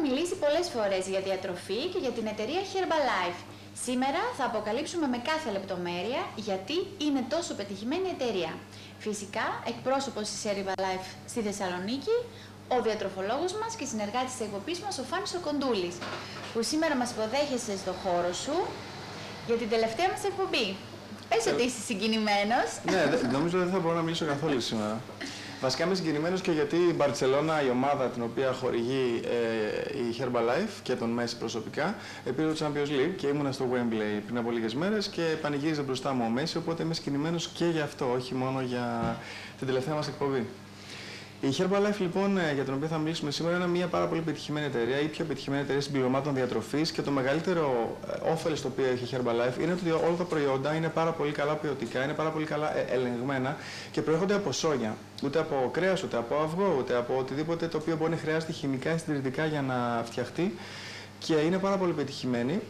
μιλήσει πολλές φορές για διατροφή και για την εταιρεία Herbalife. Σήμερα θα αποκαλύψουμε με κάθε λεπτομέρεια γιατί είναι τόσο πετυχημένη η εταιρεία. Φυσικά, εκπρόσωπος της Herbalife στη Θεσσαλονίκη, ο διατροφολόγος μας και συνεργάτης της εκπομπής μας, ο Φάνης ο Κοντούλης, που σήμερα μας υποδέχεσαι στο χώρο σου για την τελευταία μας εκπομπή. Πες ότι είσαι συγκινημένος. Ναι, νομίζω δεν θα μπορώ να μιλήσω καθόλου σήμερα. Βασικά είμαι συγκινημένος και γιατί η Μπαρτσελώνα, η ομάδα την οποία χορηγεί η Herbalife και τον Μέση προσωπικά, πήρε το Champions League και ήμουνα στο Wembley πριν από λίγες μέρες και πανηγύριζε μπροστά μου ο Μέση, οπότε είμαι συγκινημένος και γι' αυτό, όχι μόνο για την τελευταία μας εκπομπή. Η Herbalife, λοιπόν, για την οποία θα μιλήσουμε σήμερα, είναι μια πάρα πολύ πετυχημένη εταιρεία, η πιο πετυχημένη εταιρεία συμπληρωμάτων διατροφής και το μεγαλύτερο όφελος το οποίο έχει η Herbalife είναι ότι όλα τα προϊόντα είναι πάρα πολύ καλά ποιοτικά, είναι πάρα πολύ καλά ελεγμένα και προέρχονται από σόγια. Ούτε από κρέας, ούτε από αυγό, ούτε από οτιδήποτε το οποίο μπορεί να χρειάζεται χημικά ή συντηρητικά για να φτιαχτεί και είναι πάρα πολύ πετυχημένη.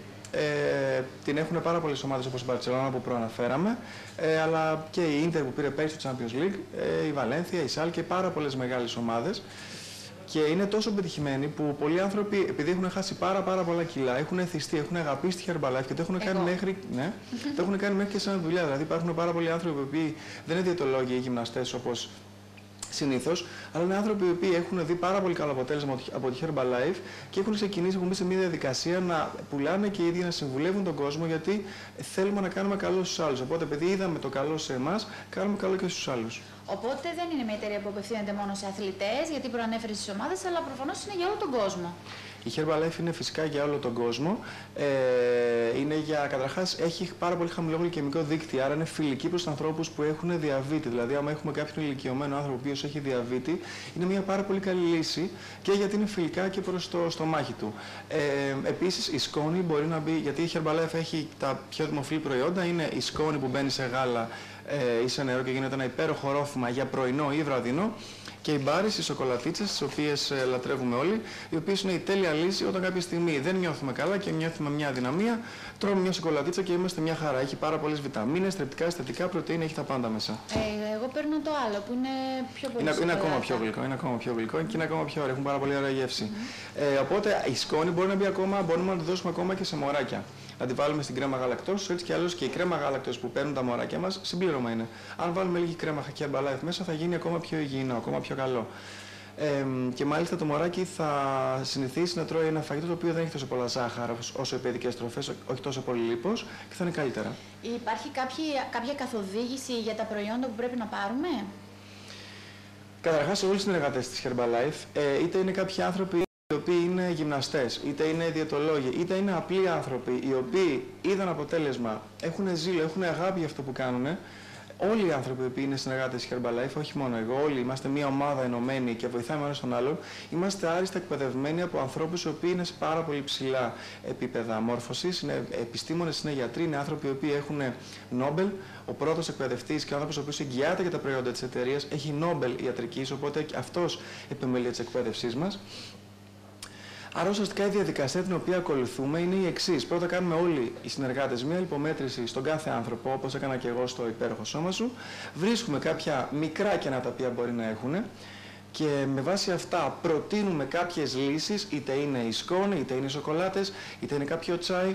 Την έχουν πάρα πολλές ομάδες όπως η Μπαρτσελώνα που προαναφέραμε, αλλά και η Ίντερ που πήρε πέρυσι το Champions League, η Βαλένθια, η Σάλ και πάρα πολλές μεγάλες ομάδες. Και είναι τόσο πετυχημένοι που πολλοί άνθρωποι, επειδή έχουν χάσει πάρα πολλά κιλά, έχουν εθιστεί, έχουν αγαπήσει τη Herbalife και το έχουν κάνει μέχρι, το έχουν κάνει μέχρι και σαν δουλειά. Δηλαδή υπάρχουν πάρα πολλοί άνθρωποι που δεν είναι διαιτολόγοι ή γυμναστές όπως συνήθως, αλλά είναι άνθρωποι οι οποίοι έχουν δει πάρα πολύ καλό αποτέλεσμα από τη Herbalife και έχουν ξεκινήσει, έχουν μπει σε μια διαδικασία να πουλάνε και οι ίδιοι να συμβουλεύουν τον κόσμο γιατί θέλουμε να κάνουμε καλό στους άλλους. Οπότε, επειδή είδαμε το καλό σε εμάς, κάνουμε καλό και στους άλλους. Οπότε δεν είναι μια εταιρεία που απευθύνεται μόνο σε αθλητές, γιατί προανέφερες τις ομάδες, αλλά προφανώς είναι για όλο τον κόσμο. Η Herbalife είναι φυσικά για όλο τον κόσμο. Καταρχάς, έχει πάρα πολύ χαμηλό γλυκαιμικό δείκτη, άρα είναι φιλική προς ανθρώπους που έχουν διαβήτη. Δηλαδή, άμα έχουμε κάποιον ηλικιωμένο άνθρωπο ο οποίος έχει διαβήτη, είναι μια πάρα πολύ καλή λύση και γιατί είναι φιλικά και προς το στομάχι του. Επίσης, η σκόνη μπορεί να μπει, γιατί η Herbalife έχει τα πιο δημοφιλή προϊόντα, είναι η σκόνη που μπαίνει σε γάλα ή σε νερό και γίνεται ένα υπέροχο ρόφημα για πρωινό ή βραδινό. Και οι μπάρες, οι σοκολατίτσες, τις οποίες λατρεύουμε όλοι, οι οποίες είναι η τέλεια λύση όταν κάποια στιγμή δεν νιώθουμε καλά και νιώθουμε μια αδυναμία, τρώμε μια σοκολατίτσα και είμαστε μια χαρά. Έχει πάρα πολλές βιταμίνες, θρεπτικά, συστατικά, πρωτεΐνη, έχει τα πάντα μέσα. Εγώ παίρνω το άλλο που είναι πιο πολύ είναι ακόμα πιο γλυκό, είναι ακόμα πιο γλυκό και είναι ακόμα πιο ωραίο, έχουν πάρα πολύ ωραία γεύση. Οπότε η σκόνη μπορεί να μπει ακόμα, μπορούμε να τη δώσουμε ακόμα και σε μωράκια. Να τη βάλουμε στην κρέμα γάλακτος, έτσι κι αλλιώς και η κρέμα γάλακτος που παίρνουν τα μωράκια μας συμπλήρωμα είναι. Αν βάλουμε λίγη κρέμα Herbalife μέσα θα γίνει ακόμα πιο υγιεινό, ακόμα πιο καλό. Και μάλιστα το μωράκι θα συνηθίσει να τρώει ένα φαγητό το οποίο δεν έχει τόσο πολλά ζάχαρα όσο οι παιδικές τροφές, όχι τόσο πολύ λίπος και θα είναι καλύτερα. Υπάρχει κάποια καθοδήγηση για τα προϊόντα που πρέπει να πάρουμε? Καταρχάς, όλοι οι συνεργάτες της Herbalife, είτε είναι κάποιοι άνθρωποι οι οποίοι είναι γυμναστές, είτε είναι διαιτολόγοι, είτε είναι απλοί άνθρωποι οι οποίοι είδαν αποτέλεσμα, έχουν ζήλο, έχουν αγάπη για αυτό που κάνουν. Όλοι οι άνθρωποι που είναι συνεργάτες της Herbalife, όχι μόνο εγώ, όλοι είμαστε μια ομάδα ενωμένη και βοηθάμε ένας τον άλλον, είμαστε άριστα εκπαιδευμένοι από ανθρώπους οι οποίοι είναι σε πάρα πολύ ψηλά επίπεδα μόρφωσης, είναι επιστήμονες, είναι γιατροί, είναι άνθρωποι οι οποίοι έχουν Νόμπελ. Ο πρώτος εκπαιδευτής και ο άνθρωπος ο οποίος εγγυάται για τα προϊόντα της εταιρείας έχει Νόμπελ ιατρικής, οπότε αυτός επιμελεί της εκπαίδευσής μας. Άρα ουσιαστικά η διαδικασία την οποία ακολουθούμε είναι η εξής. Πρώτα κάνουμε όλοι οι συνεργάτες μια λιπομέτρηση στον κάθε άνθρωπο, όπως έκανα και εγώ στο υπέροχο σώμα σου. Βρίσκουμε κάποια μικρά κενά τα οποία μπορεί να έχουν και με βάση αυτά προτείνουμε κάποιες λύσεις, είτε είναι η σκόνη, είτε είναι οι σοκολάτες, είτε είναι κάποιο τσάι.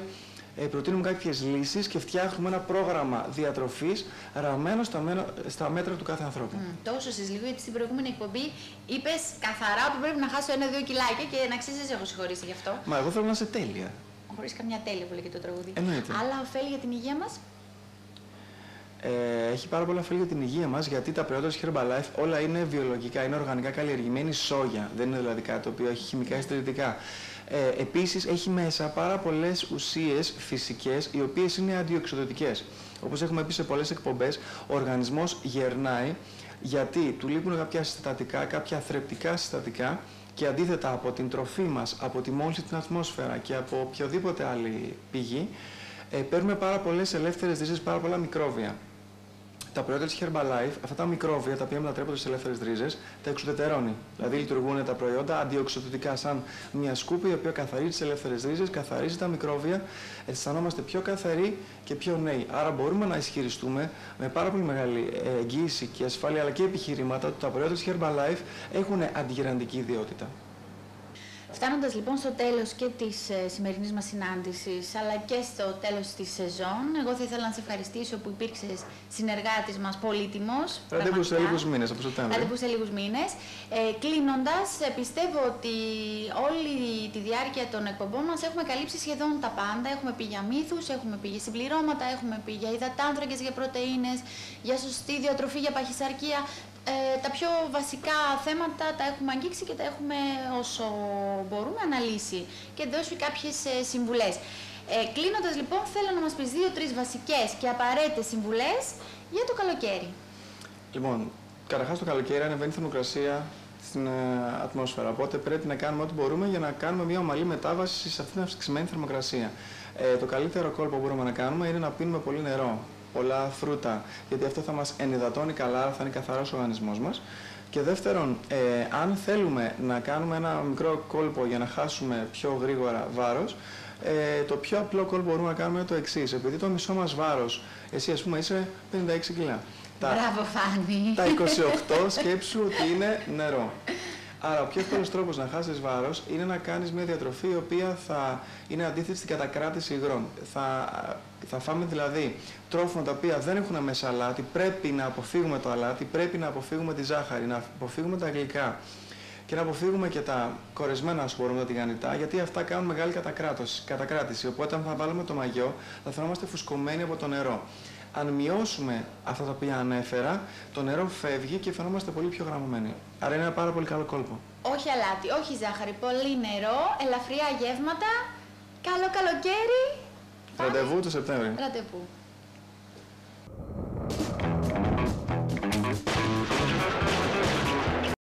Προτείνουμε κάποιες λύσεις και φτιάχνουμε ένα πρόγραμμα διατροφής ραμμένο στα μέτρα του κάθε ανθρώπου. Τόσο στις λίγο, γιατί στην προηγούμενη εκπομπή είπες καθαρά ότι πρέπει να χάσω 1-2 κιλάκια και να ξέρεις, δεν σε έχω συγχωρήσει γι' αυτό. Μα εγώ θέλω να είσαι τέλεια. Χωρίς καμιά τέλεια που λέγεται το τραγούδι. Εννοείται. Άλλα ωφέλη για την υγεία μας? Έχει πάρα πολλά ωφέλη για την υγεία μας γιατί τα προϊόντα της Herbalife όλα είναι βιολογικά, είναι οργανικά καλλιεργημένη σόγια. Δεν είναι δηλαδή κάτι το οποίο έχει χημικά ή συντηρητικά. Επίσης έχει μέσα πάρα πολλές ουσίες φυσικές οι οποίες είναι αντιοξυδοτικές. Όπως έχουμε πει σε πολλές εκπομπές, ο οργανισμός γερνάει γιατί του λείπουν κάποια συστατικά, κάποια θρεπτικά συστατικά και αντίθετα από την τροφή μας, από τη μόλυνση στην ατμόσφαιρα και από οποιοδήποτε άλλη πηγή, παίρνουμε πάρα πολλές ελεύθερες ρίζες, πάρα πολλά μικρόβια. Τα προϊόντα της Herbalife, αυτά τα μικρόβια τα οποία μετατρέπονται στις ελεύθερες ρίζες, τα εξουδετερώνει. Δηλαδή λειτουργούν τα προϊόντα αντιοξυδοτικά σαν μια σκούπη η οποία καθαρίζει τις ελεύθερες ρίζες, καθαρίζει τα μικρόβια, αισθανόμαστε πιο καθαροί και πιο νέοι. Άρα μπορούμε να ισχυριστούμε με πάρα πολύ μεγάλη εγγύηση και ασφάλεια αλλά και επιχειρήματα ότι τα προϊόντα της Herbalife έχουν αντιγεραντική ιδιότητα. Φτάνοντας λοιπόν στο τέλος και της σημερινής μας συνάντησης, αλλά και στο τέλος της σεζόν, εγώ θα ήθελα να σε ευχαριστήσω που υπήρξες συνεργάτης μας πολύτιμος. Ραντεβού σε λίγους μήνες, από Σεπτέμβρη. Ραντεβού σε λίγους μήνες. Κλείνοντας, πιστεύω ότι όλη τη διάρκεια των εκπομπών μας έχουμε καλύψει σχεδόν τα πάντα. Έχουμε πει για μύθους, έχουμε πει για συμπληρώματα, έχουμε πει για υδατάνθρακες, για πρωτεΐνες, για σωστή διατροφή, για παχυσαρκία. Τα πιο βασικά θέματα τα έχουμε αγγίξει και τα έχουμε όσο μπορούμε αναλύσει και δώσει κάποιες συμβουλές. Κλείνοντας λοιπόν, θέλω να μας πεις 2-3 βασικές και απαραίτητες συμβουλές για το καλοκαίρι. Λοιπόν, καταρχάς το καλοκαίρι ανεβαίνει η θερμοκρασία στην ατμόσφαιρα, οπότε πρέπει να κάνουμε ό,τι μπορούμε για να κάνουμε μια ομαλή μετάβαση σε αυτήν την αυξημένη θερμοκρασία. Το καλύτερο κόλπο που μπορούμε να κάνουμε είναι να πίνουμε πολύ νερό, πολλά φρούτα, γιατί αυτό θα μας ενυδατώνει καλά, θα είναι καθαρός ο οργανισμός μας. Και δεύτερον, αν θέλουμε να κάνουμε ένα μικρό κόλπο για να χάσουμε πιο γρήγορα βάρος, το πιο απλό κόλπο που μπορούμε να κάνουμε είναι το εξής. Επειδή το μισό μας βάρος, εσύ ας πούμε είσαι 56 κιλά. Μπράβο Φάνη! Τα 28 σκέψου ότι είναι νερό. Άρα, ο πιο εύκολος τρόπος να χάσεις βάρος είναι να κάνεις μια διατροφή η οποία θα είναι αντίθετη στην κατακράτηση υγρών. Θα φάμε δηλαδή τρόφιμα τα οποία δεν έχουν μέσα αλάτι, πρέπει να αποφύγουμε το αλάτι, πρέπει να αποφύγουμε τη ζάχαρη, να αποφύγουμε τα γλυκά και να αποφύγουμε και τα κορεσμένα, ας πούμε, τα τηγανιτά, γιατί αυτά κάνουν μεγάλη κατακράτηση. Οπότε, αν θα βάλουμε το μαγιό, θα φαινόμαστε φουσκωμένοι από το νερό. Αν μειώσουμε αυτά τα οποία ανέφερα, το νερό φεύγει και φαινόμαστε πολύ πιο γραμμωμένοι. Άρα είναι ένα πάρα πολύ καλό κόλπο. Όχι αλάτι, όχι ζάχαρη, πολύ νερό, ελαφριά γεύματα, καλό καλοκαίρι. Ραντεβού το Σεπτέμβριο. Ραντεβού.